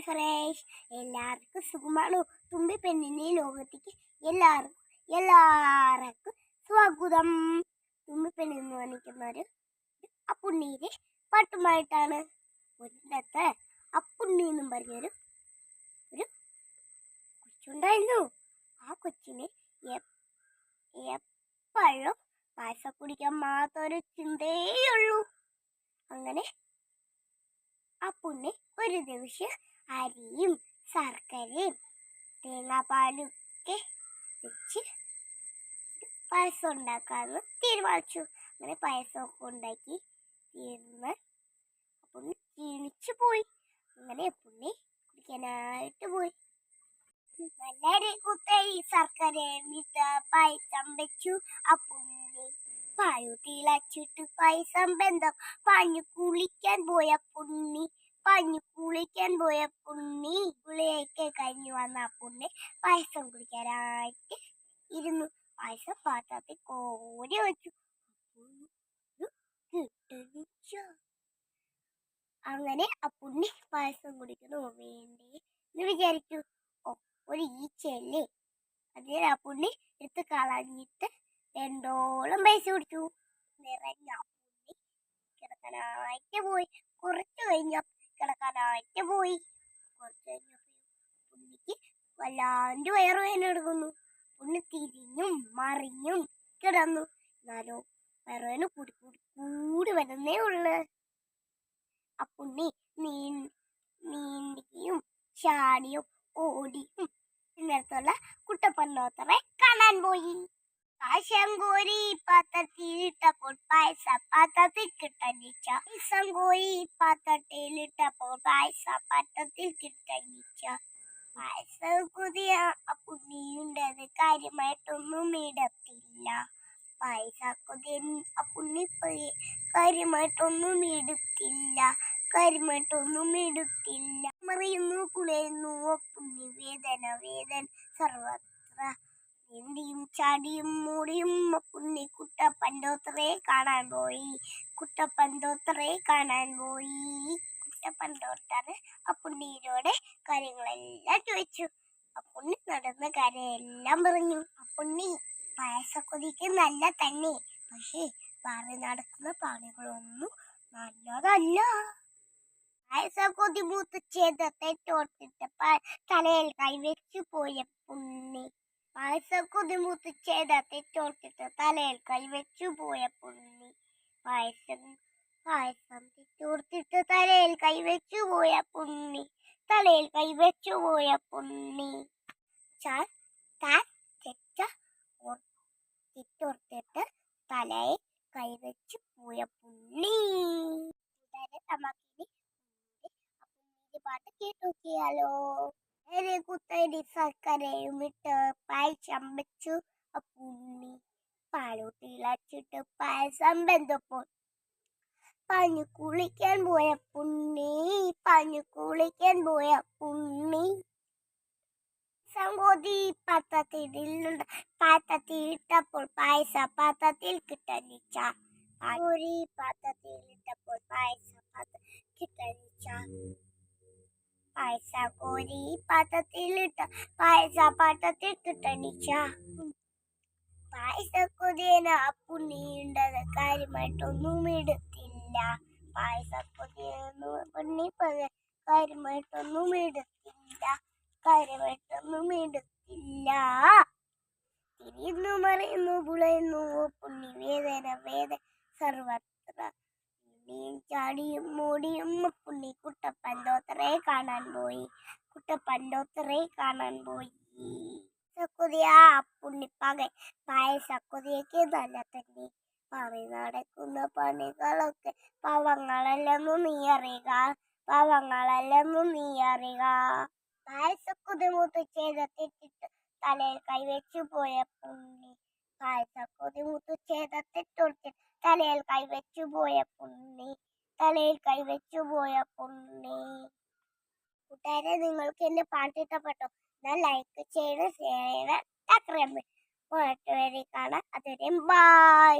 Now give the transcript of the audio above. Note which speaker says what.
Speaker 1: Hi friends, എല്ലാവർക്കും സുഖമാണോ? തുമ്പി പെണ്ണിന്റെ ലോകത്തേക്ക് എല്ലാവർക്കും സ്വാഗതം. തുമ്പി പെണ്ണെന്ന് പറഞ്ഞിരിക്കുന്ന ഒരു അപ്പുണ്ണീര് പാട്ടുമായിട്ടാണ്. ഒരിടത്ത് അപ്പുണ്ണി എന്നും പറഞ്ഞൊരു കൊച്ചുണ്ടായിരുന്നു. ആ കൊച്ചിന് എപ്പോഴും പായസം കുടിക്കാൻ മാത്രം ഒരു ചിന്തയുള്ളൂ. അങ്ങനെ അപ്പുണ്ണി ഒരു ദിവസം അരിയും ശർക്കരയും തേങ്ങാപ്പാലും ഒക്കെ വെച്ച് പായസം ഉണ്ടാക്കാമെന്ന് തീരുമാനിച്ചു. അങ്ങനെ പായസമൊക്കെ ഉണ്ടാക്കി തീർന്ന് അപ്പുണ്ണി ക്ഷീണിച്ചു പോയി. അങ്ങനെ അപ്പുണ്ണി കുടിക്കാനായിട്ട് പോയി. വളരെ കുത്തരി ശർക്കരയും ഇട്ട് പായസം വെച്ചു. അപ്പുണ്ണി പാലു തിളച്ചിട്ട് പായസം ബന്ധം പാഞ്ഞു കുളിക്കാൻ പോയ പുണ്ണി കുളിയൊക്കെ കഴിഞ്ഞു വന്ന പുണ്ണി പായസം കുടിക്കാനായിട്ട് ഇരുന്നു. പായസം പാത്രത്തിൽ കോരി വെച്ചു. അങ്ങനെ അപ്പുണ്ണി പായസം കുടിക്കുന്നു വേണ്ടേ എന്ന് വിചാരിച്ചു. ഒരു ഈച്ചയല്ലേ, അതിൽ അപ്പുണ്ണി എടുത്ത് കളഞ്ഞിട്ട് രണ്ടോളം പൈസ കൊടുത്തു. നിറഞ്ഞ അപ്പുണ്ണി കിടക്കാനായിട്ട് പോയി. കുറച്ച് കിടക്കാനായിട്ട് പോയി. കുറച്ച് കഴിഞ്ഞപ്പോൾ പുണ്ണിക്ക് വല്ലാണ്ട് വയറുവേദന എടുക്കുന്നു. പുണ്ണി തിരിഞ്ഞും മറിഞ്ഞും കിടന്നു. എന്നാലോ വയറുവേദന കൂടി വരുന്നേ ഉള്ളു. അപ്പുണ്ണി നീന്തിയും ചാടിയും ഓടിയും ഇതിനടുത്തുള്ള കുട്ടപ്പനോത്തറെ കാണാൻ പോയി. പായസം കോരി പാത്രത്തിലിട്ടപ്പോൾ പായസം പാത്രത്തിൽ കിട്ടണിച്ച. പായസം കുതിയ അപ്പുണ്ണിയുണ്ടത് കാര്യമായിട്ടൊന്നും ഇടത്തില്ല. അപ്പുണ്ണി കാര്യമായിട്ടൊന്നും എടുത്തില്ല. മറിയുന്നു കുളയുന്നു അപ്പുണ്ണി വേദന സർവത്ര. നീന്തിയും ചാടിയും മൂടിയും അപ്പുണ്ണി കുട്ടപ്പനോത്തറെ കാണാൻ പോയി. കുട്ടപ്പനോത്തറെ അപ്പുണ്ണിയോട് കാര്യങ്ങളെല്ലാം ചോദിച്ചു. അപ്പുണ്ണി നടന്ന കാര്യമെല്ലാം പറഞ്ഞു. അപ്പുണ്ണി പായസക്കൊതിക്ക് നല്ല തന്നെ, പക്ഷേ മാറി നടക്കുന്ന പണികളൊന്നും നല്ലതല്ല. പായസക്കൊതി മൂത്ത് ചെയ്ത തെറ്റോർത്തിട്ട് തലയിൽ കൈവച്ചു പോയ പുണ്ണി. പായസം തെറ്റോർത്തിട്ട് തലയിൽ കൈവച്ചു പോയ പുണ്ണി. തെറ്റോർത്തിട്ട് തലയിൽ കൈവച്ചു പോയ പുണ്ണി. നമുക്കിനി അപ്പുണ്ണിയുടെ പാട്ട് കേട്ടു നോക്കിയാലോ. കുത്തരി ശർക്കരയും ഇട്ട് പായസം വെച്ചു. അപ്പുണ്ണി പാലു തിളച്ചിട്ട് പായസം വെന്തപ്പോൾ പാഞ്ഞു കുളിക്കാൻ പോയ പുണ്ണി. സംഗോതി പാത്രത്തിലിട്ടപ്പോൾ പായസം പാത്രത്തിൽ കിട്ടണിച്ച. പായസക്കൊതിയന അപ്പുണ്ണിയുണ്ടത് കാര്യമായിട്ടൊന്നും എടുത്തില്ല. തിരിയുന്നു മറിയുന്നു പുളയുന്നു പുണ്ണി വേദന സർവത്ര. നീന്തിയും ചാടിയും മൂടിയും പുണ്ണി കുട്ടപ്പനോത്തറെ കാണാൻ പോയി. അപ്പുണ്ണി പായസക്കൊതിയൊക്കെ നല്ല തന്നെ. പറയി നടക്കുന്ന പണികളൊക്കെ പാവങ്ങളല്ലെന്നു നീ അറിയുക. പായസക്കൊതി മൂത്ത് ചെയ്ത തെറ്റിട്ട് തലയിൽ കൈവച്ചു പോയ പുണ്ണി. തലയിൽ കൈവച്ചു പോയ പുണ്ണി. കൂട്ടുകാരെ, നിങ്ങൾക്ക് എന്റെ പാട്ട് ഇഷ്ടപ്പെട്ടോ? ഞാൻ ലൈക്ക് ചെയ്യണം, ഷെയർ ചെയ്യണം, സബ്സ്ക്രൈബ് ചെയ്യണം. കാണാം. അതുവരെ ബൈ.